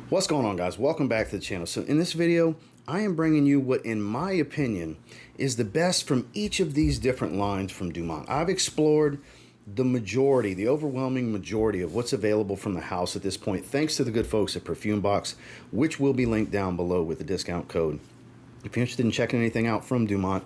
What's going on, guys? Welcome back to the channel. So in this video, I am bringing you what, in my opinion, is the best from each of these different lines from Dumont. I've explored the majority, the overwhelming majority of what's available from the house at this point, thanks to the good folks at Perfume Box, which will be linked down below with the discount code. If you're interested in checking anything out from Dumont,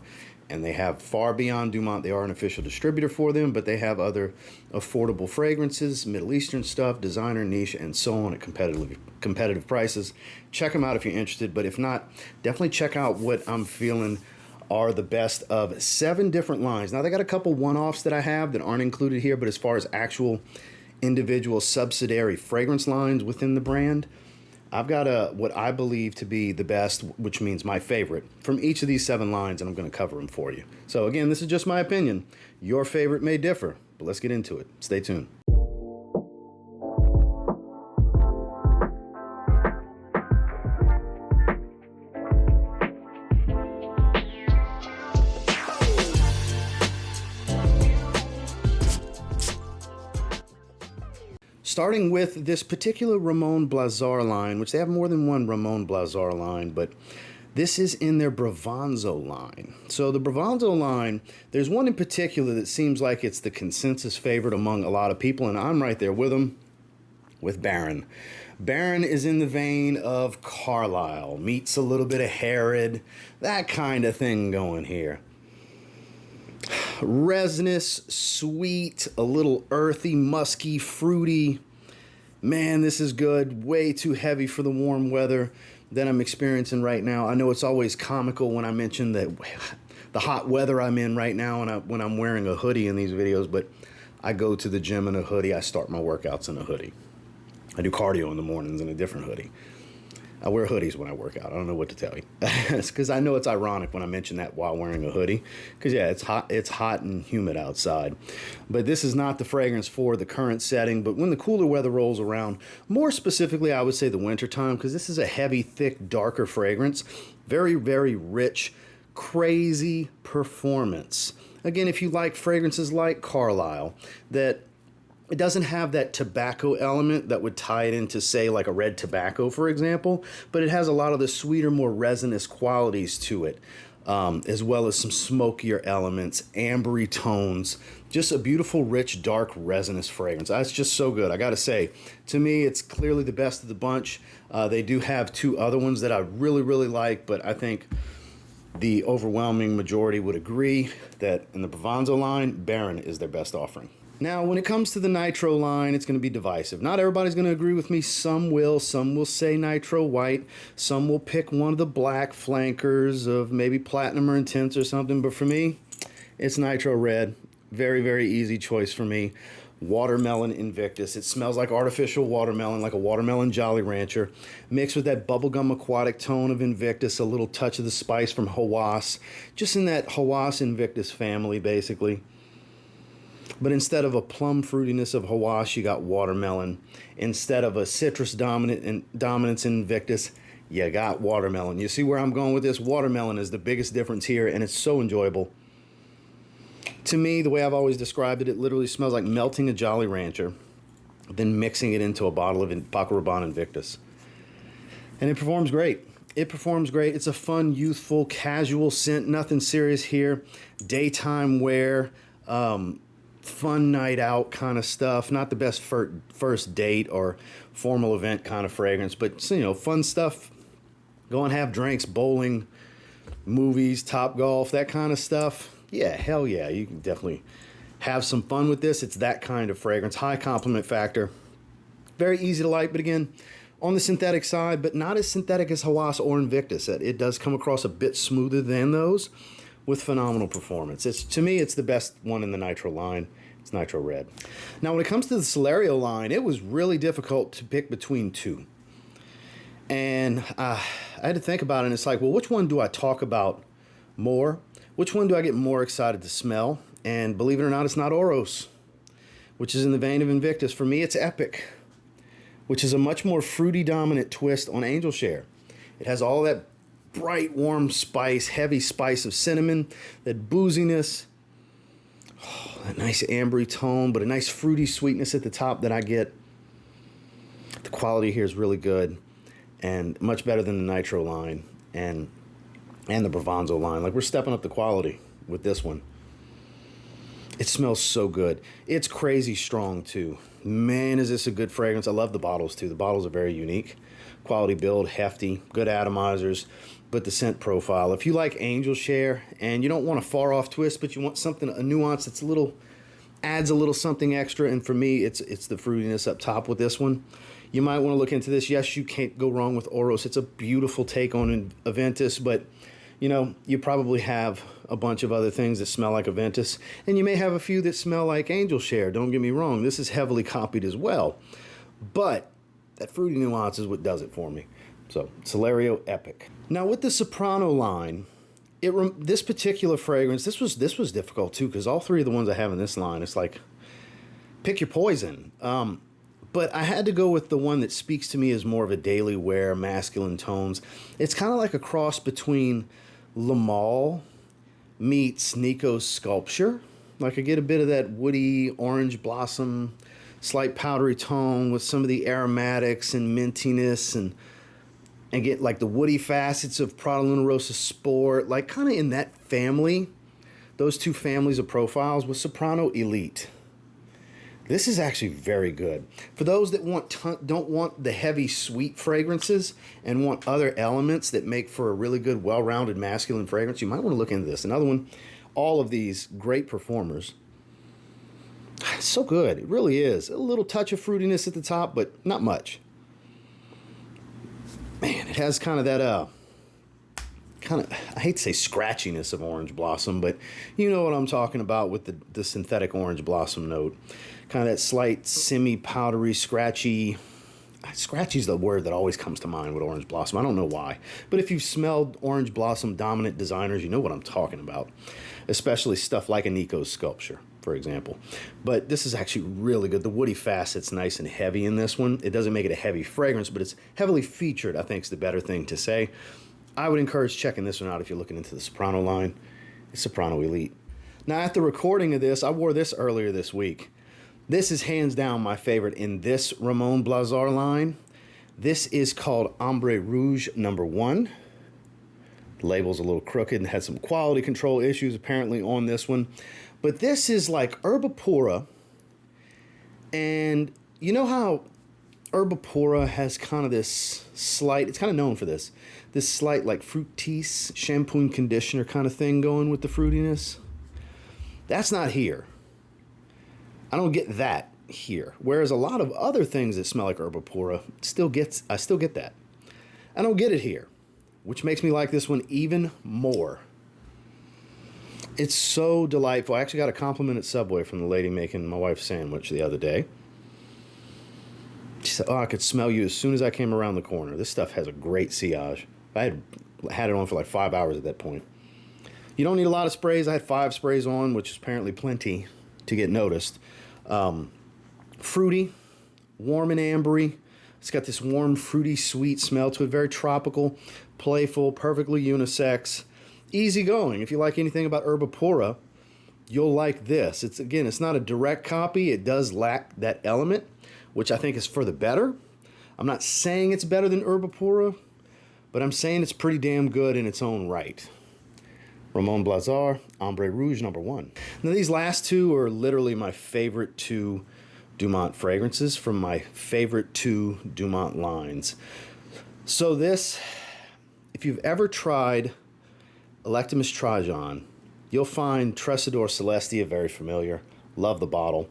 and they have far beyond Dumont, they are an official distributor for them, but they have other affordable fragrances, Middle Eastern stuff, designer, niche, and so on at competitive prices. Check them out if you're interested, but if not, definitely check out what I'm feeling are the best of 7 different lines. Now, they got a couple one-offs that I have that aren't included here, but as far as actual individual subsidiary fragrance lines within the brand, I've got what I believe to be the best, which means my favorite, from each of these 7 lines, and I'm going to cover them for you. So again, this is just my opinion. Your favorite may differ, but let's get into it. Stay tuned. Starting with this particular Ramon Blazar line, which they have more than one Ramon Blazar line, but this is in their Bravanzo line. So the Bravanzo line, there's one in particular that seems like it's the consensus favorite among a lot of people, and I'm right there with them, with Baron. Baron is in the vein of Carlisle, meets a little bit of Herod, that kind of thing going here. Resinous, sweet, a little earthy, musky, fruity. Man, this is good. Way too heavy for the warm weather that I'm experiencing right now. I know it's always comical when I mention that the hot weather I'm in right now when I'm wearing a hoodie in these videos, but I go to the gym in a hoodie. I start my workouts in a hoodie. I do cardio in the mornings in a different hoodie. I wear hoodies when I work out. I don't know what to tell you. It's because I know it's ironic when I mention that while wearing a hoodie. Because, yeah, it's hot and humid outside. But this is not the fragrance for the current setting. But when the cooler weather rolls around, more specifically, I would say the winter time, because this is a heavy, thick, darker fragrance. Very, very rich, crazy performance. Again, if you like fragrances like Carlisle, that it doesn't have that tobacco element that would tie it into, say, like a red tobacco, for example, but it has a lot of the sweeter, more resinous qualities to it, as well as some smokier elements, ambery tones, just a beautiful, rich, dark, resinous fragrance. That's just so good. I got to say, to me, it's clearly the best of the bunch. They do have 2 other ones that I really, really like, but I think the overwhelming majority would agree that in the Bravanzo line, Baron is their best offering. Now, when it comes to the Nitro line, it's going to be divisive. Not everybody's going to agree with me. Some will say Nitro White. Some will pick one of the black flankers of maybe Platinum or Intense or something. But for me, it's Nitro Red. Very, very easy choice for me. Watermelon Invictus. It smells like artificial watermelon, like a watermelon Jolly Rancher, mixed with that bubblegum aquatic tone of Invictus, a little touch of the spice from Hawass. Just in that Hawass Invictus family, basically. But instead of a plum fruitiness of Hawass, you got watermelon. Instead of a citrus dominance in Invictus, you got watermelon. You see where I'm going with this? Watermelon is the biggest difference here, and it's so enjoyable. To me, the way I've always described it, it literally smells like melting a Jolly Rancher, then mixing it into a bottle of Paco Rabanne Invictus. And it performs great. It performs great. It's a fun, youthful, casual scent. Nothing serious here. Daytime wear. Fun night out kind of stuff. Not the best first date or formal event kind of fragrance, but, you know, fun stuff. Go and have drinks, bowling, movies, Top Golf, that kind of stuff. Yeah, hell yeah. You can definitely have some fun with this. It's that kind of fragrance. High compliment factor. Very easy to like, but again, on the synthetic side, but not as synthetic as Hawass or Invictus. It does come across a bit smoother than those, with phenomenal performance. To me, it's the best one in the Nitro line. It's Nitro Red. Now, when it comes to the Celerio line, it was really difficult to pick between 2. And I had to think about it, and it's like, well, which one do I talk about more? Which one do I get more excited to smell? And believe it or not, it's not Oros, which is in the vein of Invictus. For me, it's Epic, which is a much more fruity dominant twist on Angel Share. It has all that bright, warm spice, heavy spice of cinnamon, that booziness, a nice ambery tone, but a nice fruity sweetness at the top that I get. The quality here is really good. and much better than the Nitro line and the Bravanzo line. Like, we're stepping up the quality with this one. It smells so good. It's crazy strong too. Man, is this a good fragrance. I love the bottles too. The bottles are very unique. Quality build, hefty, good atomizers, but the scent profile. If you like Angel Share and you don't want a far off twist, but you want something, a nuance that's a little, adds a little something extra, and for me, it's the fruitiness up top with this one. You might want to look into this. Yes, you can't go wrong with Oros. It's a beautiful take on Aventus, but you know, you probably have a bunch of other things that smell like Aventus, and you may have a few that smell like Angel Share. Don't get me wrong. This is heavily copied as well, but that fruity nuance is what does it for me. So, Celerio Epic. Now, with the Soprano line, this particular fragrance, this was difficult too, because all three of the ones I have in this line, it's like, pick your poison. But I had to go with the one that speaks to me as more of a daily wear, masculine tones. It's kind of like a cross between Lamal meets Nico's Sculpture. Like, I get a bit of that woody orange blossom, slight powdery tone with some of the aromatics and mintiness, and get like the woody facets of Prada Luna Rossa Sport, like kind of in that family, those two families of profiles with Soprano Elite. This is actually very good. For those that don't want the heavy sweet fragrances and want other elements that make for a really good, well-rounded masculine fragrance, you might want to look into this. Another one, all of these great performers. It's so good. It really is. A little touch of fruitiness at the top, but not much. Man, it has kind of that, I hate to say scratchiness of orange blossom, but you know what I'm talking about with the synthetic orange blossom note. Kind of that slight semi-powdery, scratchy. Scratchy is the word that always comes to mind with orange blossom. I don't know why. But if you've smelled orange blossom dominant designers, you know what I'm talking about. Especially stuff like a Nico's Sculpture, for example. But this is actually really good. The woody facet's nice and heavy in this one. It doesn't make it a heavy fragrance, but it's heavily featured, I think is the better thing to say. I would encourage checking this one out if you're looking into the Soprano line. It's Soprano Elite. Now, at the recording of this, I wore this earlier this week. This is hands down my favorite in this Ramon Blazar line. This is called Ambre Rouge #1. The label's a little crooked and had some quality control issues apparently on this one. But this is like Herbapura. And you know how Herbapura has kind of this slight, it's kind of known for this slight like fructis, shampoo and conditioner kind of thing going with the fruitiness? That's not here. I don't get that here. Whereas a lot of other things that smell like Herbapura I still get that. I don't get it here, which makes me like this one even more. It's so delightful. I actually got a compliment at Subway from the lady making my wife's sandwich the other day. She said, "Oh, I could smell you as soon as I came around the corner. This stuff has a great sillage." I had it on for like 5 hours at that point. You don't need a lot of sprays. I had 5 sprays on, which is apparently plenty to get noticed. Fruity, warm and ambery. It's got this warm, fruity, sweet smell to it. Very tropical, playful, perfectly unisex, easygoing. If you like anything about Herbapura, you'll like this. It's not a direct copy. It does lack that element, which I think is for the better. I'm not saying it's better than Herbapura, but I'm saying it's pretty damn good in its own right. Ramon Blazar, Ambre Rouge #1. Now, these last two are literally my favorite 2 Dumont fragrances from my favorite 2 Dumont lines. So this, if you've ever tried Electimus Trajan, you'll find Tresador Celestia very familiar. Love the bottle.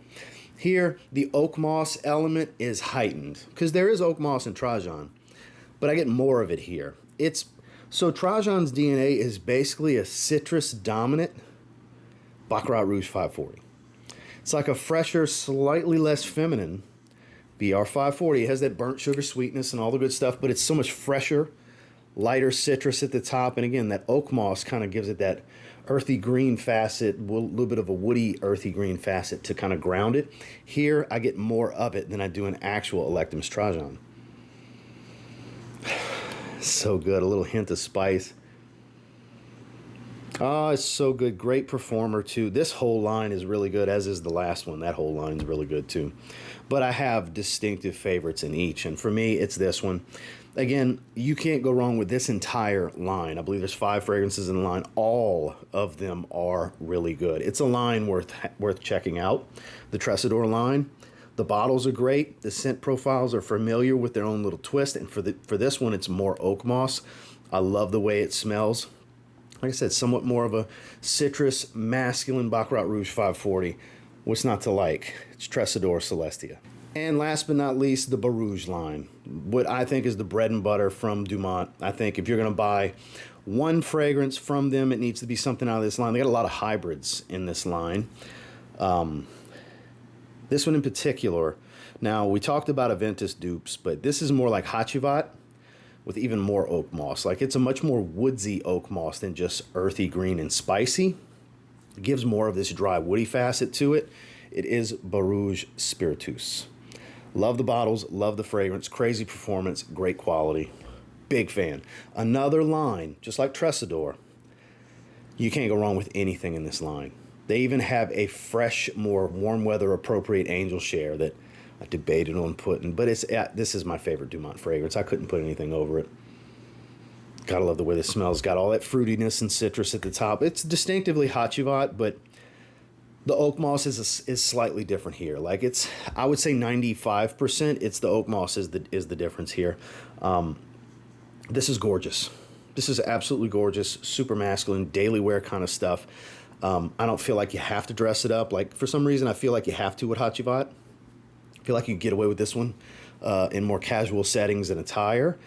Here, the oak moss element is heightened because there is oak moss in Trajan, but I get more of it here. So Trajan's DNA is basically a citrus-dominant Baccarat Rouge 540. It's like a fresher, slightly less feminine BR 540. It has that burnt sugar sweetness and all the good stuff, but it's so much fresher, lighter citrus at the top. And again, that oak moss kind of gives it that earthy green facet, a little bit of a woody earthy green facet to kind of ground it. Here, I get more of it than I do in actual Electimus Trajan. So good. A little hint of spice. Oh, it's so good. Great performer, too. This whole line is really good, as is the last one. That whole line is really good, too. But I have distinctive favorites in each. And for me, it's this one. Again, you can't go wrong with this entire line. I believe there's 5 fragrances in the line. All of them are really good. It's a line worth checking out. The Tresador line. The bottles are great. The scent profiles are familiar with their own little twist. And for this one, it's more oak moss. I love the way it smells. Like I said, somewhat more of a citrus, masculine Baccarat Rouge 540. What's not to like? It's Tresador Celestia. And last but not least, the Borouj line. What I think is the bread and butter from Dumont. I think if you're going to buy one fragrance from them, it needs to be something out of this line. They got a lot of hybrids in this line. This one in particular. Now, we talked about Aventus dupes, but this is more like Hachivat with even more oak moss. Like, it's a much more woodsy oak moss than just earthy green and spicy. It gives more of this dry woody facet to it. It is Borouj Spiritus. Love the bottles, love the fragrance, crazy performance, great quality. Big fan. Another line, just like Tresador, you can't go wrong with anything in this line. They even have a fresh, more warm weather appropriate Angel Share that I debated on putting, but this is my favorite Dumont fragrance. I couldn't put anything over it. Gotta love the way this smells. Got all that fruitiness and citrus at the top. It's distinctively Hachivat, but the oak moss is slightly different here. Like, it's, I would say 95%. It's the oak moss is the difference here. This is gorgeous. This is absolutely gorgeous. Super masculine, daily wear kind of stuff. I don't feel like you have to dress it up. Like, for some reason, I feel like you have to with Hachivat. I feel like you can get away with this one in more casual settings and attire.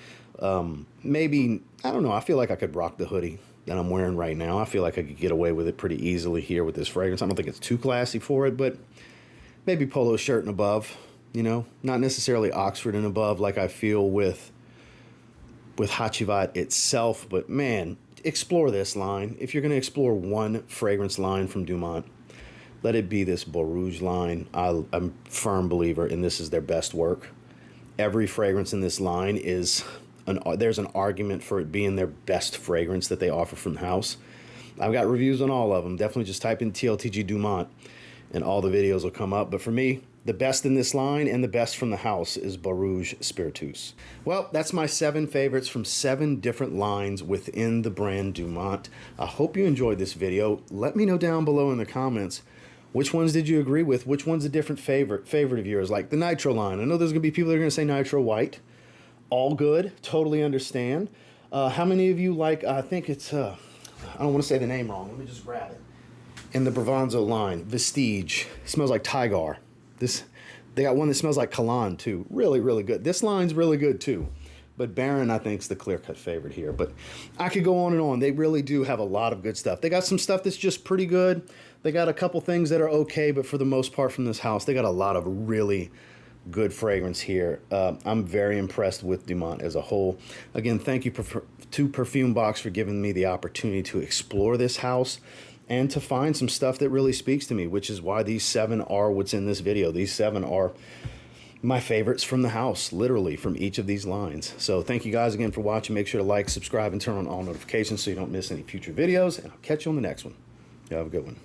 Maybe, I don't know, I feel like I could rock the hoodie that I'm wearing right now. I feel like I could get away with it pretty easily here with this fragrance. I don't think it's too classy for it, but maybe polo shirt and above, you know, not necessarily Oxford and above like I feel with Hachivat itself. But man, explore this line. If you're going to explore one fragrance line from Dumont, let it be this Borouj line. I'm a firm believer, and this is their best work. Every fragrance in this line is there's an argument for it being their best fragrance that they offer from the house. I've got reviews on all of them. Definitely just type in TLTG Dumont and all the videos will come up. But for me, the best in this line and the best from the house is Borouj Spiritus. Well, that's my 7 favorites from 7 different lines within the brand Dumont. I hope you enjoyed this video. Let me know down below in the comments, which ones did you agree with? Which one's a different favorite of yours? Like the Nitro line. I know there's going to be people that are going to say Nitro White. All good. Totally understand. How many of you like, I think it's, I don't want to say the name wrong. Let me just grab it. In the Bravanzo line, Vestige. It smells like Tygar. They got one that smells like Cologne too. Really, really good. This line's really good too. But Baron, I think, is the clear-cut favorite here. But I could go on and on. They really do have a lot of good stuff. They got some stuff that's just pretty good. They got a couple things that are okay, but for the most part from this house, they got a lot of really good fragrance here. I'm very impressed with Dumont as a whole. Again, thank you to Perfume Box for giving me the opportunity to explore this house and to find some stuff that really speaks to me, which is why these 7 are what's in this video. These 7 are my favorites from the house, literally from each of these lines. So thank you guys again for watching. Make sure to like, subscribe, and turn on all notifications so you don't miss any future videos. And I'll catch you on the next one. You have a good one.